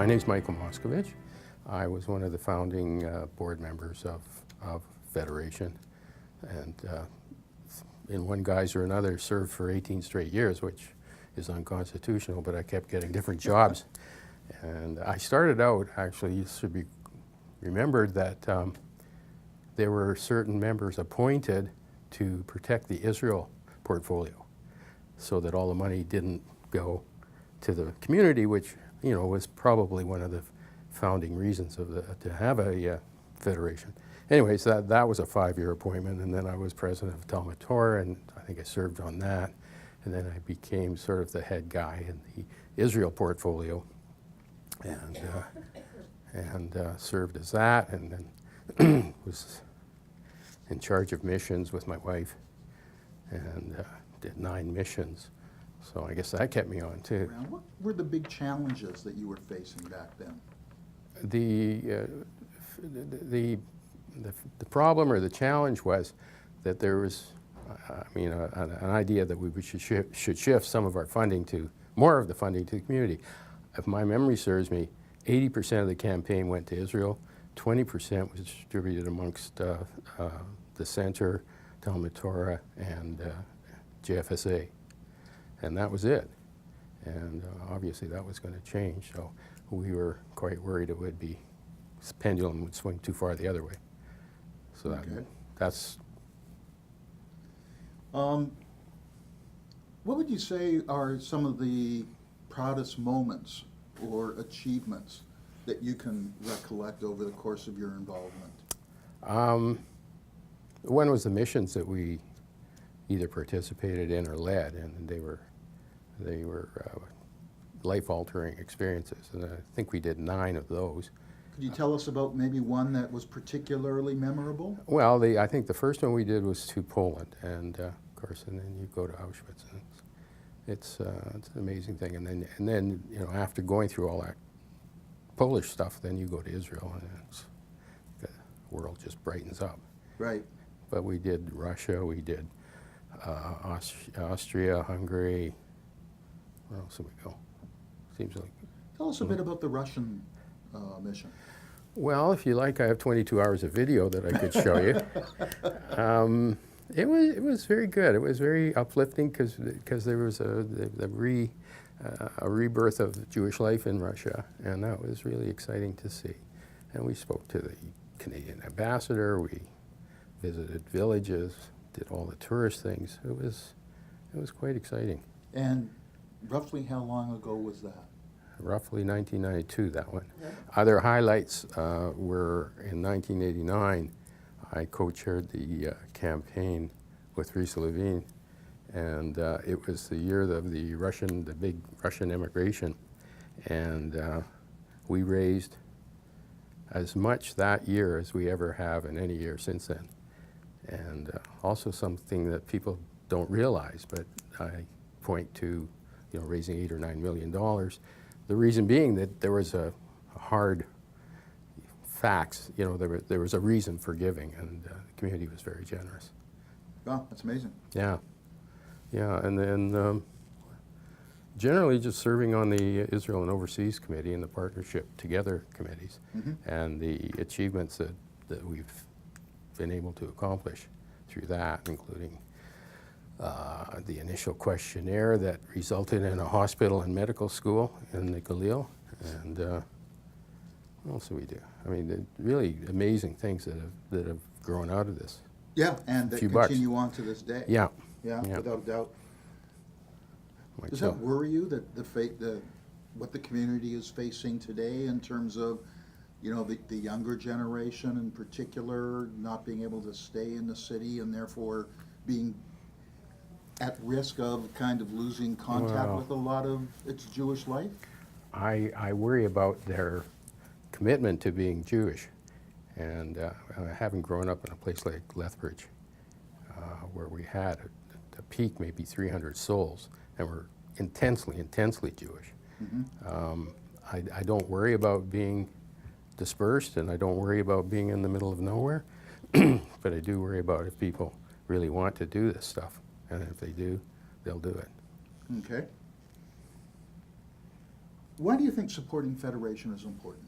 name's Michael Moscovitch. I was one of the founding board members of Federation, and in one guise or another served for 18 straight years, which is unconstitutional, but I kept getting different jobs. And I started out, actually, it should be remembered that there were certain members appointed to protect the Israel portfolio so that all the money didn't go to the community, which was probably one of the founding reasons of to have a federation. Anyways, that was a 5-year appointment, and then I was president of Talmud Torah, and I think I served on that. And then I became sort of the head guy in the Israel portfolio, and served as that, and then was in charge of missions with my wife, and did 9 missions. So I guess that kept me on too. What were the big challenges that you were facing back then? The problem or the challenge was that there was, an idea that we should shift some of our funding to, more of the funding to the community. If my memory serves me, 80% of the campaign went to Israel, 20% was distributed amongst the Center, Talmud Torah, and JFSA. And that was it. And obviously that was going to change, so we were quite worried it would be, this pendulum would swing too far the other way. So Okay. that's... What would you say are some of the proudest moments or achievements that you can recollect over the course of your involvement? One was the missions that we either participated in or led, and they were life-altering experiences, and I think we did 9 of those. Could you tell us about maybe one that was particularly memorable? Well, I think the first one we did was to Poland, and of course, and then you go to Auschwitz, and it's an amazing thing. And then after going through all that Polish stuff, then you go to Israel, and the world just brightens up. Right. But we did Russia, we did Austria, Hungary. Where else did we go? Seems like. Tell us a bit about the Russian mission. Well, if you like, I have 22 hours of video that I could show you. It was very good. It was very uplifting because there was a rebirth of Jewish life in Russia, and that was really exciting to see. And we spoke to the Canadian ambassador. We visited villages, did all the tourist things. It was quite exciting. And roughly how long ago was that? Roughly 1992, that one. Yeah. Other highlights were in 1989. I co-chaired the campaign with Risa Levine, and it was the year of the big Russian immigration, and we raised as much that year as we ever have in any year since then. And also something that people don't realize, but I point to, raising $8 or $9 million. The reason being that there was a hard facts, there was a reason for giving, and the community was very generous. Wow, that's amazing. Yeah, and then generally just serving on the Israel and Overseas Committee and the Partnership Together committees, and the achievements that we've been able to accomplish through that, including the initial questionnaire that resulted in a hospital and medical school in the Galil, and what else do we do? I mean, really amazing things that have grown out of this. Yeah, and that continue on to this day. Yeah. Yeah, Yeah. without a doubt. Like Does so. that worry you, that what the community is facing today in terms of, the younger generation in particular not being able to stay in the city and therefore being at risk of kind of losing contact with a lot of its Jewish life? I worry about their commitment to being Jewish, and having grown up in a place like Lethbridge, where we had a peak maybe 300 souls, and we're intensely Jewish. I don't worry about being dispersed, and I don't worry about being in the middle of nowhere, but I do worry about if people really want to do this stuff, and if they do, they'll do it. Okay. Why do you think supporting Federation is important?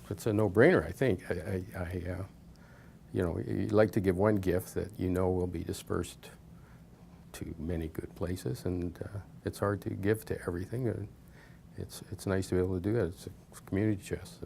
It's a no-brainer, I think. You know, you like to give one gift that you know will be dispersed to many good places, and it's hard to give to everything. And it's nice to be able to do that. It's a community chest.